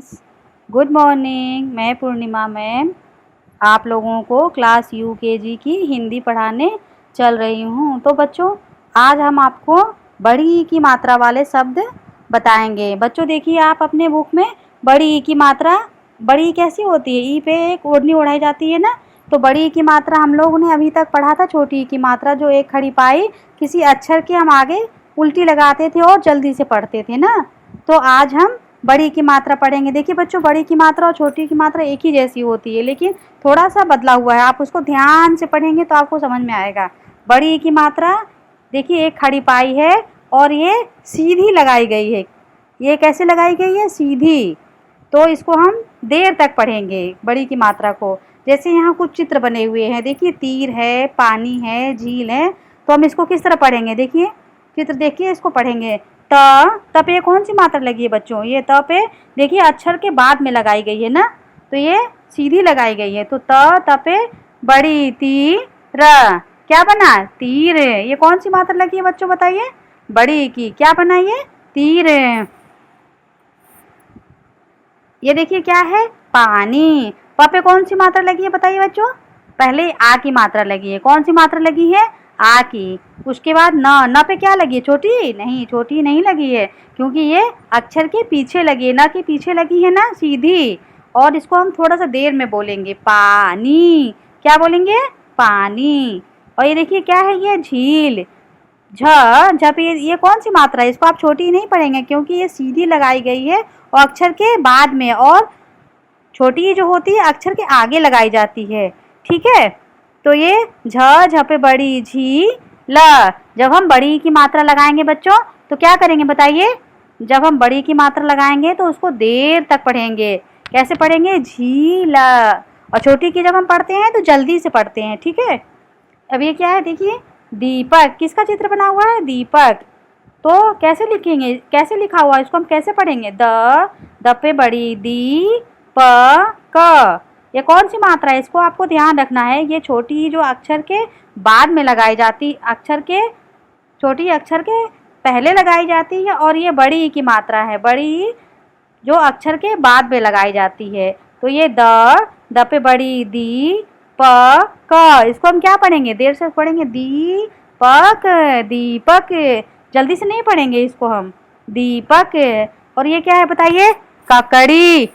Students, good morning. मैं पूर्णिमा ma'am आप लोगों को क्लास यूकेजी की हिंदी पढ़ाने चल रही हूँ। तो बच्चों, आज हम आपको बड़ी ई की मात्रा वाले शब्द बताएंगे। बच्चों देखिए, आप अपने बुक में बड़ी ई की मात्रा, बड़ी ई कैसी होती है, ई पे एक ओढ़नी उड़ाई जाती है ना, तो बड़ी ई की मात्रा हम लोगों ने अभी तक पढ़ा था छोटी ई की मात्रा, जो एक खड़ी पाई किसी अक्षर के हम आगे उल्टी लगाते थे और जल्दी से पढ़ते थे ना। तो आज हम बड़ी की मात्रा पढ़ेंगे। देखिए बच्चों, बड़ी की मात्रा और छोटी की मात्रा एक ही जैसी होती है, लेकिन थोड़ा सा बदला हुआ है। आप उसको ध्यान से पढ़ेंगे तो आपको समझ में आएगा। बड़ी की मात्रा देखिए, एक खड़ी पाई है और ये सीधी लगाई गई है। ये कैसे लगाई गई है? सीधी। तो इसको हम देर तक पढ़ेंगे बड़ी की मात्रा को। जैसे यहाँ कुछ चित्र बने हुए हैं, देखिए तीर है, पानी है, झील है। तो हम इसको किस तरह पढ़ेंगे? देखिए चित्र देखिए, इसको पढ़ेंगे। त पे कौन सी मात्रा लगी है बच्चों? ये त पे देखिए अक्षर के बाद में लगाई गई है ना, तो ये सीधी लगाई गई है। तो त पे बड़ी ती र क्या बना? तीर। ये कौन सी मात्रा लगी है बच्चों, बताइए? बड़ी की। क्या बना ये? तीर। ये देखिए क्या है? पानी। प पे कौन सी मात्रा लगी है बताइए बच्चों? पहले आ की मात्रा लगी है। कौन सी मात्रा लगी है? आ की। उसके बाद न पे क्या लगी है? छोटी? नहीं, छोटी नहीं लगी है, क्योंकि ये अक्षर के पीछे लगी है, न के पीछे लगी है ना, सीधी। और इसको हम थोड़ा सा देर में बोलेंगे, पानी। क्या बोलेंगे? पानी। और ये देखिए क्या है? ये झील। झ पे ये कौन सी मात्रा है? इसको आप छोटी नहीं पढ़ेंगे, क्योंकि ये सीधी लगाई गई है और अक्षर के बाद में, और छोटी जो होती है अक्षर के आगे लगाई जाती है। ठीक है, तो ये झ पे बड़ी झी ल। जब हम बड़ी की मात्रा लगाएंगे बच्चों, तो क्या करेंगे बताइए? जब हम बड़ी की मात्रा लगाएंगे तो उसको देर तक पढ़ेंगे। कैसे पढ़ेंगे? झील। और छोटी की जब हम पढ़ते हैं तो जल्दी से पढ़ते हैं। ठीक है, अब ये क्या है? देखिए दीपक। किसका चित्र बना हुआ है? दीपक। तो कैसे लिखेंगे? कैसे लिखा हुआ है, इसको हम कैसे पढ़ेंगे? द पे बड़ी दी प क। ये कौन सी मात्रा है? इसको आपको ध्यान रखना है। ये छोटी जो अक्षर के बाद में लगाई जाती, अक्षर के छोटी अक्षर के पहले लगाई जाती है, और ये बड़ी की मात्रा है, बड़ी जो अक्षर के बाद में लगाई जाती है। तो ये द पे बड़ी दी प क। इसको हम क्या पढ़ेंगे? देर से पढ़ेंगे। दीपक, दीपक। जल्दी से नहीं पढ़ेंगे इसको हम। दीपक। और ये क्या है बताइए? ककड़ी।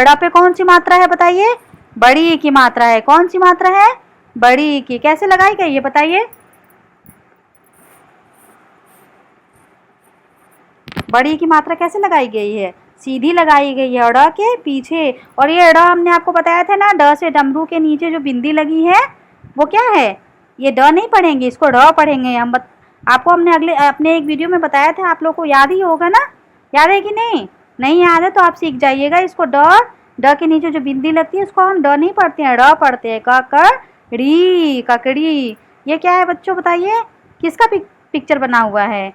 ड़ पे कौन सी मात्रा है बताइए? बड़ी की मात्रा है। कौन सी मात्रा है? बड़ी की। कैसे लगाई गई है बताइए? बड़ी की मात्रा कैसे लगाई गई है? सीधी लगाई गई है, ड़ के पीछे। और ये ड़ हमने आपको बताया था ना, ड से डमरू के नीचे जो बिंदी लगी है वो क्या है? ये ड नहीं पढ़ेंगे, इसको ड़ पढ़ेंगे हम। आपको हमने अपने एक वीडियो में बताया था, आप लोग को याद ही होगा ना? याद है कि नहीं? नहीं याद है तो आप सीख जाइएगा इसको। ड के नीचे जो बिंदी लगती है उसको हम ड नहीं पढ़ते हैं, ड़ पढ़ते हैं। ककड़ी, ककड़ी। ये क्या है बच्चों बताइए? किसका पिक्चर बना हुआ है?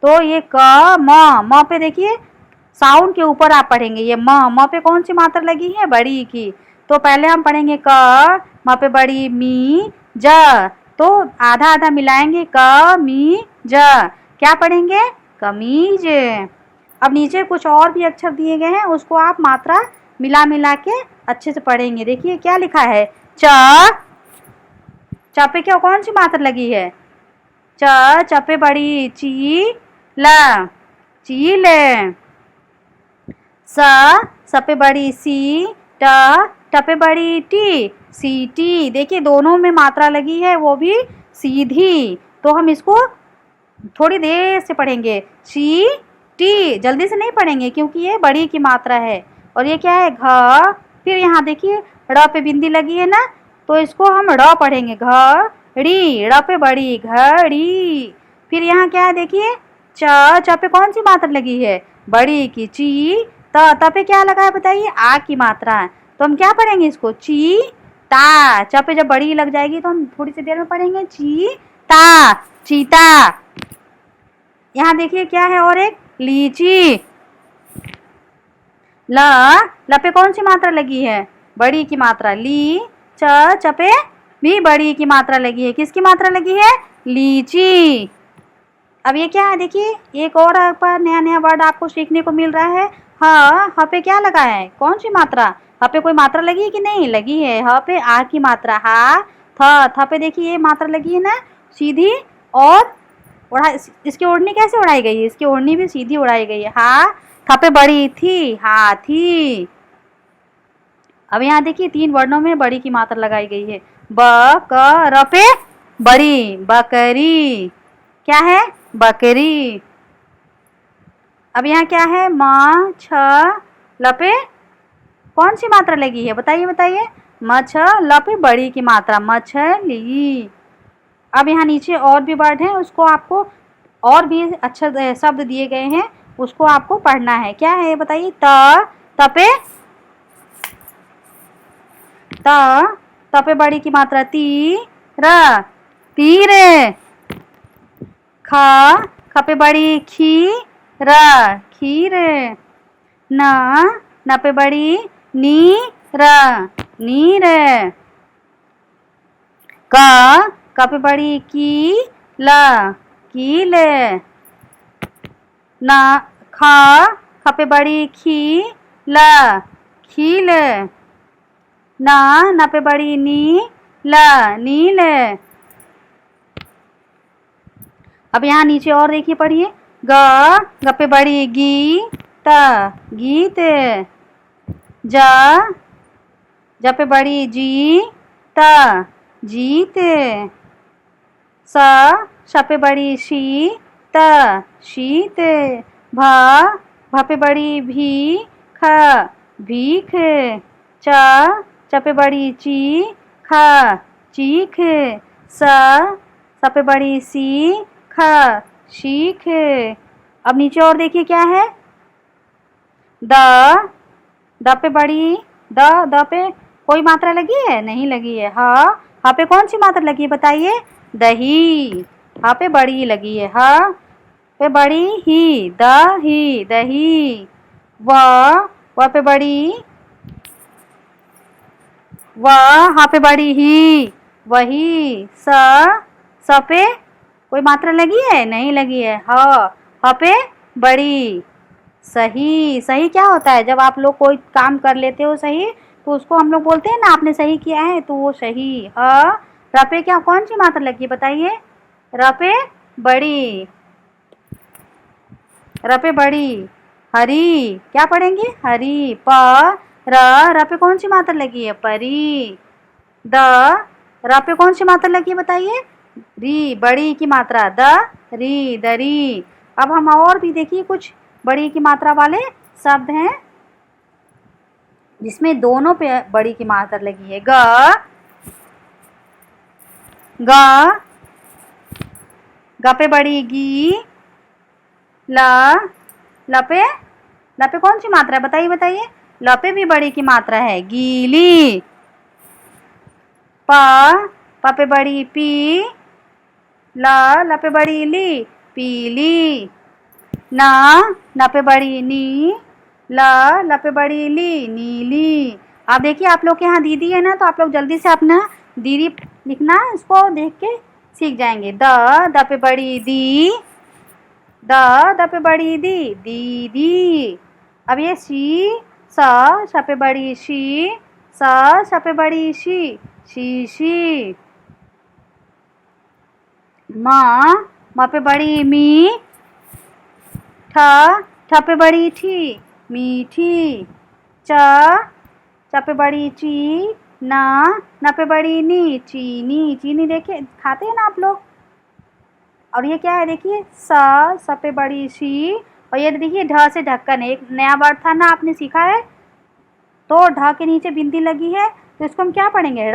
तो ये क म पे देखिए साउंड के ऊपर आप पढ़ेंगे। ये म पे कौन सी मात्रा लगी है? बड़ी की। तो पहले हम पढ़ेंगे क, म पे बड़ी मी ज। तो आधा आधा मिलाएंगे, क मी ज। क्या पढ़ेंगे? कमीज। अब नीचे कुछ और भी अक्षर दिए गए हैं, उसको आप मात्रा मिला मिला के अच्छे से पढ़ेंगे। देखिए क्या लिखा है? च पे क्या कौन सी मात्रा लगी है? च पे बड़ी ची ल, चील। स पे बड़ी सी ट पे बड़ी टी, सीटी। देखिए दोनों में मात्रा लगी है, वो भी सीधी। तो हम इसको थोड़ी देर से पढ़ेंगे। ची टी। जल्दी से नहीं पढ़ेंगे, क्योंकि ये बड़ी की मात्रा है। और ये क्या है? घ। फिर यहाँ देखिए ड़ पे बिंदी लगी है ना, तो इसको हम ड़ पढ़ेंगे। घड़ी। ड़ पे बड़ी घड़ी। फिर यहाँ क्या है देखिए? च पे कौन सी मात्रा लगी है? बड़ी की। ची त पे क्या लगा है बताइए? आ की मात्रा है। तो हम क्या पढ़ेंगे इसको? ची ता। च पे जब बड़ी लग जाएगी तो हम थोड़ी सी देर में पढ़ेंगे ची ता, चीता। यहाँ देखिए क्या है? और एक लीची। ल पे कौन सी मात्रा लगी है? बड़ी की मात्रा। ली च पे भी बड़ी की मात्रा लगी है। किसकी मात्रा लगी है? लीची। अब ये क्या है देखिए, एक और पर नया नया वर्ड आपको सीखने को मिल रहा है। ह, ह पे क्या लगा है, कौन सी मात्रा? ह पे कोई मात्रा लगी है कि नहीं लगी है? ह पे आ की मात्रा, हा थ पे देखिए ये मात्रा लगी है ना सीधी, और उड़ा इसकी ओढ़नी कैसे उड़ाई गई है, इसकी ओढ़नी भी सीधी उड़ाई गई है। हा थ पे बड़ी थी, हाथी। अब यहाँ देखिए 3 वर्णों में बड़ी की मात्रा लगाई गई है। ब क र पे बड़ी, बकरी। क्या है, बकरी। अब यहाँ क्या है, म छ ल पे कौन सी मात्रा लगी है, बताइए बताइए। म छ ल पे बड़ी की मात्रा, मछली। अब यहाँ नीचे और भी वर्ड है, उसको आपको और भी अच्छे शब्द दिए गए हैं, उसको आपको पढ़ना है। क्या है ये बताइए। त पे त पे बड़ी की मात्रा, ती र तीर। ख पे बड़ी, खी र खीर। न पे बड़ी, नी र नीर। क पे बड़ी, की ल कील। न ख पे बड़ी, खी ल खील। न पे बड़ी, नी ल नील। अब यहाँ नीचे और देखिए, पढ़िए। ग पे बड़ी, गी त गीत। ज पे बड़ी, जी त जीत। श पे बड़ी, शी त शीत। भ पे बड़ी, भी ख भीख। च पे बड़ी, ची ख चीख। स पे बड़ी, सी ख शीख। अब नीचे और देखिए क्या है। द पे बड़ी, द पे कोई मात्रा लगी है, नहीं लगी है। ह पे कौन सी मात्रा लगी है बताइए, दही। ह पे बड़ी लगी है, ह पे बड़ी, ही दही। व पे बड़ी, ह पे बड़ी, ही वही। स पे कोई मात्रा लगी है, नहीं लगी है। ह पे बड़ी, सही। सही क्या होता है, जब आप लोग कोई काम कर लेते हो सही, तो उसको हम लोग बोलते हैं ना आपने सही किया है, तो वो सही। र पे क्या कौन सी मात्रा लगी है बताइए, र पे बड़ी, र पे बड़ी, हरी। क्या पढ़ेंगे, हरी। र पे कौन सी मात्रा लगी है, परी। र पे कौन सी मात्रा लगी है बताइए, री, बड़ी की मात्रा, री दरी। अब हम और भी देखिए कुछ बड़ी की मात्रा वाले शब्द हैं, जिसमें दोनों पे बड़ी की मात्रा लगी है। ग पे बड़ी, गी। ल पे कौन सी मात्रा है बताइए बताइए। ल पे भी बड़ी की मात्रा है, गीली। प पे बड़ी, पी। ल पे बड़ी, ली पीली। न पे बड़ी, नी। ल पे बड़ी, ली नीली। अब देखिए आप लोग के यहाँ दीदी है ना, तो आप लोग जल्दी से अपना दीदी लिखना, इसको देख के सीख जाएंगे। द पे बड़ी, दी। द पे बड़ी, दी दीदी। अब ये श पे बड़ी, शी। श पे बड़ी, शी शीशी। म पे बड़ी, मी। ठ पे बड़ी, ठी मीठी। च पे बड़ी, ची। न पे बड़ी, नी चीनी। चीनी देखिए खाते हैं ना आप लोग। और ये क्या है देखिए, स पे बड़ी, शी। और ये देखिए ढ से ढक्कन, एक नया वर्ड था ना आपने सीखा है, तो ढ के नीचे बिंदी लगी है, तो इसको हम क्या पढ़ेंगे,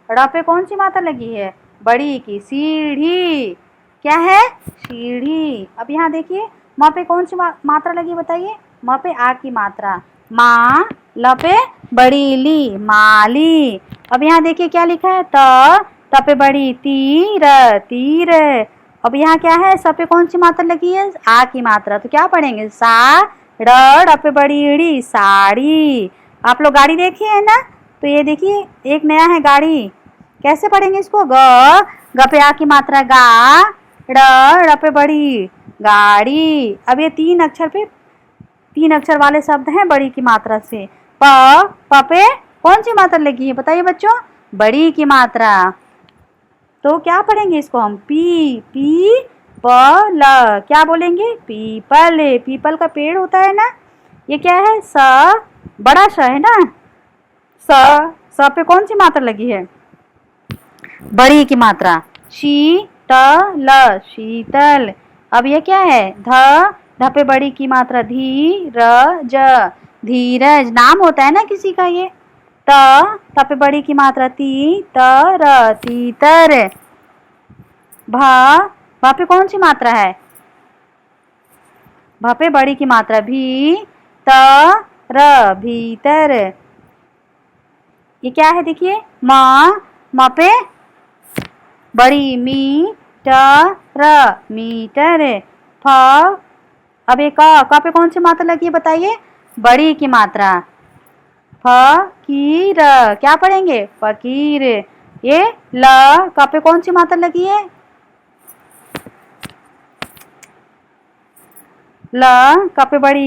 र पे कौन सी मात्रा लगी है, बड़ी की, सीढ़ी। क्या है, सीढ़ी। अब यहाँ देखिए म पे कौन सी मात्रा लगी बताइए, म पे आ की मात्रा, माँ। ल पे बड़ी, ली माली। अब यहाँ देखिए क्या लिखा है, त पे बड़ी, तीर तीर। अब यहाँ क्या है, स पे कौन सी मात्रा लगी है, आ की मात्रा, तो क्या पढ़ेंगे, सा। र पे बड़ी, ईड़ी साड़ी। आप लोग गाड़ी देखी है ना, तो ये देखिए एक नया है गाड़ी, कैसे पढ़ेंगे इसको, ग पे आ की मात्रा, गा। ड़ पे बड़ी गाड़ी। अब ये 3 अक्षर वाले शब्द हैं बड़ी की मात्रा से। प पे कौन सी मात्रा लगी है बताइए बच्चों? बड़ी की मात्रा। तो क्या पढ़ेंगे इसको हम? पी प ल। क्या बोलेंगे? पीपल। पीपल का पेड़ होता है ना। ये क्या है? बड़ा स है ना। स पे कौन सी मात्रा लगी है? बड़ी की मात्रा। शीतल शीतल। अब ये क्या है? ध पे बड़ी की मात्रा। धीरज धीरज। नाम होता है ना किसी का ये। त पे बड़ी की मात्रा। तीतर। भ पे कौन सी मात्रा है? भ पे बड़ी की मात्रा। भीतर। ये क्या है देखिए? म पे बड़ी। मीटर। अब ये क पे कौन सी मात्रा लगी है बताइए? बड़ी की मात्रा। फकीर। क्या पढ़ेंगे? फकीर। ये क पे कौन सी मात्रा लगी है? क पे बड़ी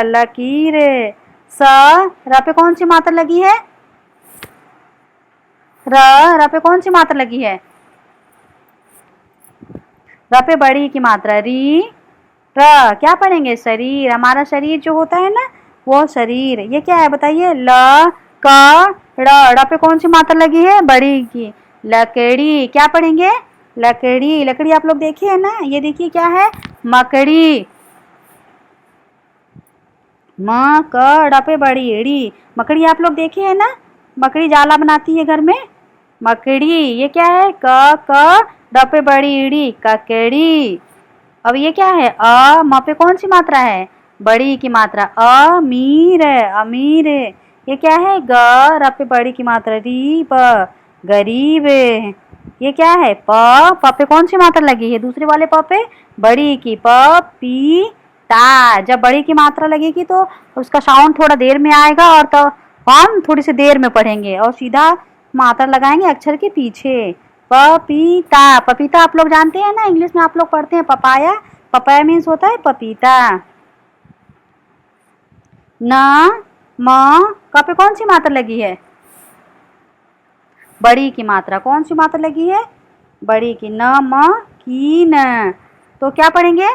लकीर। पे कौन सी मात्रा लगी है? पे कौन सी मात्रा लगी है? पे बड़ी की मात्रा। क्या पढ़ेंगे? शरीर। हमारा शरीर जो होता है ना वो शरीर। ये क्या है बताइए? ड़ पे कौन सी मात्रा लगी है? बड़ी की। लकड़ी। क्या पढ़ेंगे? लकड़ी। लकड़ी आप लोग देखे है ना। ये देखिए क्या है? मकड़ी। ड़ पे बड़ी एड़ी। मकड़ी आप लोग देखे है ना। मकड़ी जाला बनाती है घर में। मकड़ी। ये क्या है? ड़ पे बड़ी ईड़ी। ककड़ी। अब ये क्या है? म पे कौन सी मात्रा है? बड़ी की मात्रा। अमीर अमीर। ये क्या है? र पे बड़ी की मात्रा। गरीब। ये क्या है? प पे कौन सी मात्रा लगी है? दूसरे वाले प पे बड़ी की। पपीता। जब बड़ी की मात्रा लगेगी तो उसका साउंड थोड़ा देर में आएगा और तो हम थोड़ी सी देर में पढ़ेंगे और सीधा मात्रा लगाएंगे अक्षर के पीछे। पपीता। पपीता आप लोग जानते हैं ना। इंग्लिश में आप लोग पढ़ते हैं पपाया। पपाया मीन्स होता है पपीता। क पे कौन सी मात्रा लगी है? बड़ी की मात्रा। कौन सी मात्रा लगी है? बड़ी की। नमकीन। तो क्या पढ़ेंगे?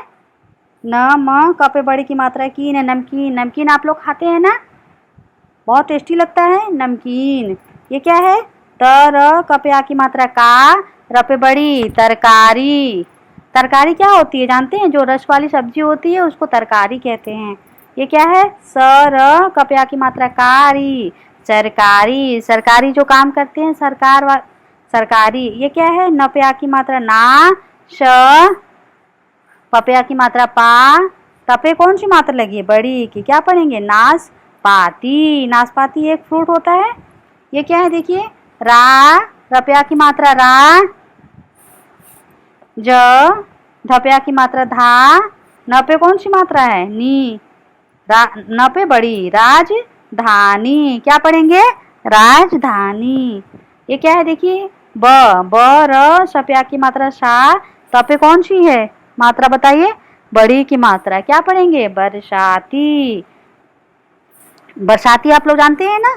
क पे बड़ी की मात्रा। कीन नमकीन। नमकीन आप लोग खाते हैं ना। बहुत टेस्टी लगता है नमकीन। ये क्या है? क पे आ की मात्रा। र पे बड़ी। तरकारी। तरकारी क्या होती है जानते हैं? जो रस वाली सब्जी होती है उसको तरकारी कहते हैं। ये क्या है? क पे आ की मात्रा। कारी। सरकारी। सरकारी जो काम करते हैं सरकारी। ये क्या है? न पे आ की मात्रा। प पे आ की मात्रा। पे कौन सी मात्रा लगी है? बड़ी की। क्या पढ़ेंगे? नाशपाती। नाशपाती एक फ्रूट होता है। ये क्या है देखिए? र पे आ की मात्रा। ध पे आ की मात्रा। न पे कौन सी मात्रा है? न पे बड़ी। राजधानी। क्या पढ़ेंगे? राजधानी। ये क्या है देखिए? र पे आ की मात्रा। पे कौन सी है मात्रा बताइए? बड़ी की मात्रा। क्या पढ़ेंगे? बरसाती। बरसाती आप लोग जानते हैं ना।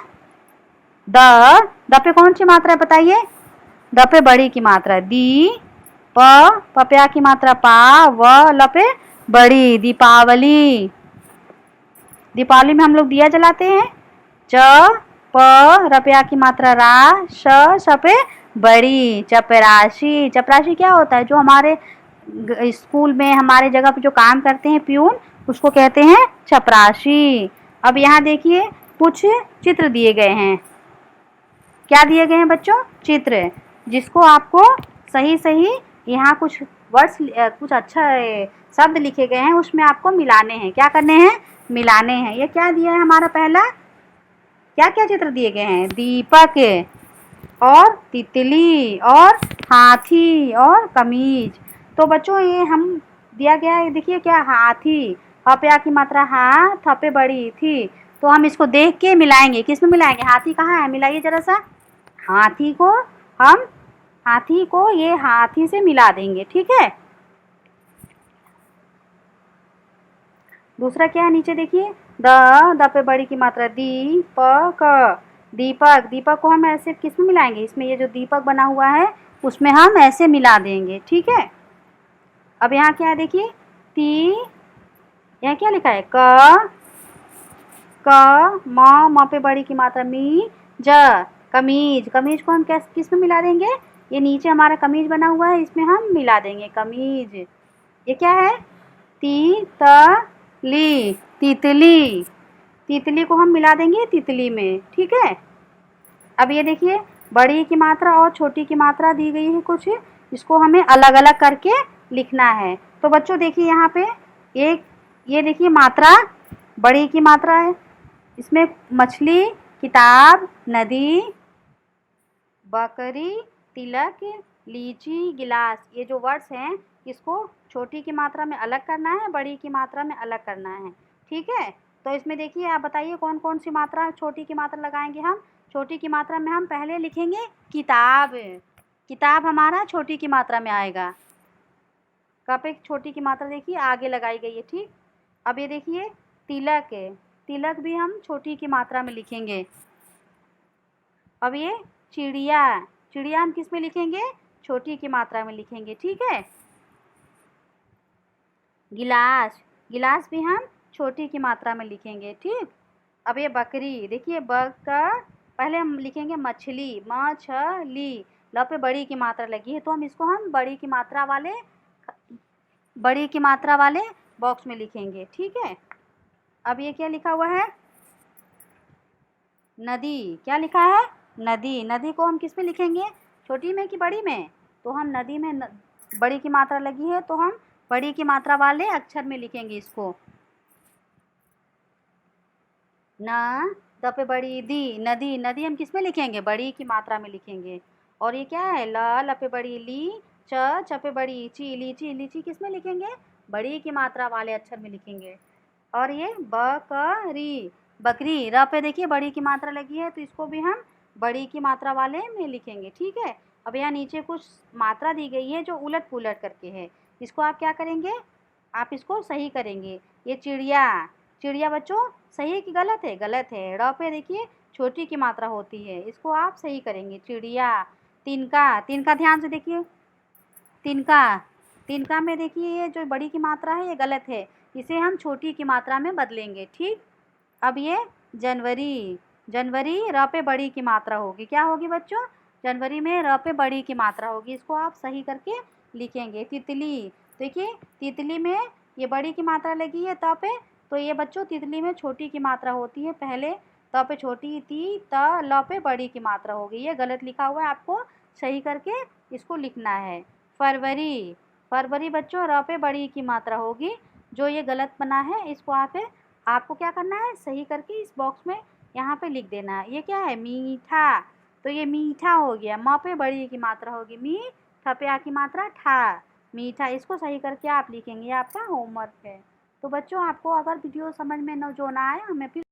द पे कौन सी मात्रा है बताइए? द पे बड़ी की मात्रा। प पे आ की मात्रा। ल पे बड़ी। दीपावली। दीपावली में हम लोग दिया जलाते हैं। र पे आ की मात्रा। श पे बड़ी। चपरासी। चपरासी क्या होता है? जो हमारे स्कूल में हमारे जगह पे जो काम करते हैं प्यून, उसको कहते हैं चपरासी। अब यहाँ देखिए कुछ चित्र दिए गए हैं। क्या दिए गए हैं बच्चों? चित्र। जिसको आपको सही सही यहाँ कुछ वर्ड्स कुछ अच्छा शब्द लिखे गए हैं उसमें आपको मिलाने हैं। क्या करने हैं? मिलाने हैं। ये क्या दिया है हमारा पहला? क्या क्या चित्र दिए गए हैं? दीपक और तितली और हाथी और कमीज। तो बच्चों ये हम दिया गया है देखिए क्या? हाथी। पे आ की मात्रा। थ पे बड़ी थी। तो हम इसको देख के मिलाएंगे। किस में मिलाएंगे? हाथी कहाँ है? मिलाइए जरा सा। हाथी को हम हाथी को ये हाथी से मिला देंगे, ठीक है। दूसरा क्या है नीचे देखिए, द पे बड़ी की मात्रा दीपक, दीपक, दीपक को हम ऐसे किस में मिलाएंगे, इसमें ये जो दीपक बना हुआ है उसमें हम ऐसे मिला देंगे, ठीक है। अब यहाँ क्या है देखिए, यहाँ क्या लिखा है, म पे बड़ी की मात्रा मी, कमीज, कमीज को हम किस में मिला देंगे, ये नीचे हमारा कमीज बना हुआ है इसमें हम मिला देंगे कमीज। ये क्या है, तितली, तितली, तितली को हम मिला देंगे तितली में, ठीक है। अब ये देखिए, बड़ी की मात्रा और छोटी की मात्रा दी गई है कुछ, इसको हमें अलग अलग करके लिखना है। तो बच्चों देखिए यहाँ पे एक, ये देखिए मात्रा, बड़ी की मात्रा है, इसमें मछली, किताब, नदी, बकरी, तिलक, लीची, गिलास, ये जो वर्ड्स हैं इसको छोटी की मात्रा में अलग करना है, बड़ी की मात्रा में अलग करना है, ठीक है। तो इसमें देखिए आप बताइए कौन कौन सी मात्रा, छोटी की मात्रा लगाएंगे हम। छोटी की मात्रा में हम पहले लिखेंगे किताब, किताब हमारा छोटी की मात्रा में आएगा। कप एक छोटी की मात्रा देखिए आगे लगाई गई है, ठीक। अब ये देखिए तिलक, तिलक भी हम छोटी की मात्रा में लिखेंगे। अब ये चिड़िया, चिड़िया हम किस में लिखेंगे, छोटी की मात्रा में लिखेंगे, ठीक है। गिलास, गिलास भी हम छोटी की मात्रा में लिखेंगे, ठीक। अब ये बकरी, देखिए बग का पहले हम लिखेंगे मछली, मछली, ल पे बड़ी की मात्रा लगी है तो हम इसको हम बड़ी की मात्रा वाले बॉक्स में लिखेंगे, ठीक है। अब ये क्या लिखा हुआ है, नदी, क्या लिखा है, नदी, नदी को हम किस में लिखेंगे, छोटी में कि बड़ी में, तो हम नदी में बड़ी की मात्रा लगी है तो हम बड़ी की मात्रा वाले अक्षर में लिखेंगे इसको। द पे बड़ी दी, नदी, नदी हम किस में लिखेंगे, बड़ी की मात्रा में लिखेंगे। और ये क्या है, ल पे बड़ी ली, च पे बड़ी ची, लीची, लीची किस में लिखेंगे, बड़ी की मात्रा वाले अक्षर में लिखेंगे। और ये बकरी, बकरी, र पे देखिए बड़ी की मात्रा लगी है तो इसको भी हम बड़ी की मात्रा वाले में लिखेंगे, ठीक है। अब यहाँ नीचे कुछ मात्रा दी गई है जो उलट पुलट करके है, इसको आप क्या करेंगे, आप इसको सही करेंगे। ये चिड़िया, चिड़िया बच्चों सही है कि गलत है, गलत है। र पे देखिए छोटी की मात्रा होती है, इसको आप सही करेंगे, चिड़िया। तिनका, तिनका ध्यान से देखिए, तिनका, तिनका में देखिए ये जो बड़ी की मात्रा है ये गलत है, इसे हम छोटी की मात्रा में बदलेंगे, ठीक। अब ये जनवरी, जनवरी, र पे बड़ी की मात्रा होगी, क्या होगी बच्चों, जनवरी में र पे बड़ी की मात्रा होगी, इसको आप सही करके लिखेंगे। तितली, देखिए तितली में ये बड़ी की मात्रा लगी है त पे, तो ये बच्चों तितली में छोटी की मात्रा होती है, पहले त पे छोटी, ती त ल पे बड़ी की मात्रा होगी, ये गलत लिखा हुआ है, आपको सही करके इसको लिखना है। फरवरी, फरवरी बच्चों र पे बड़ी की मात्रा होगी, जो ये गलत बना है इसको आपको क्या करना है, सही करके इस बॉक्स में यहाँ पे लिख देना है। ये क्या है, मीठा, तो ये मीठा हो गया, म पे बड़ी की मात्रा होगी मी, ठ पे आ की मात्रा ठा, मीठा, इसको सही करके आप लिखेंगे, ये आपका होमवर्क है। तो बच्चों आपको अगर वीडियो समझ में न जो ना आए हमें फिर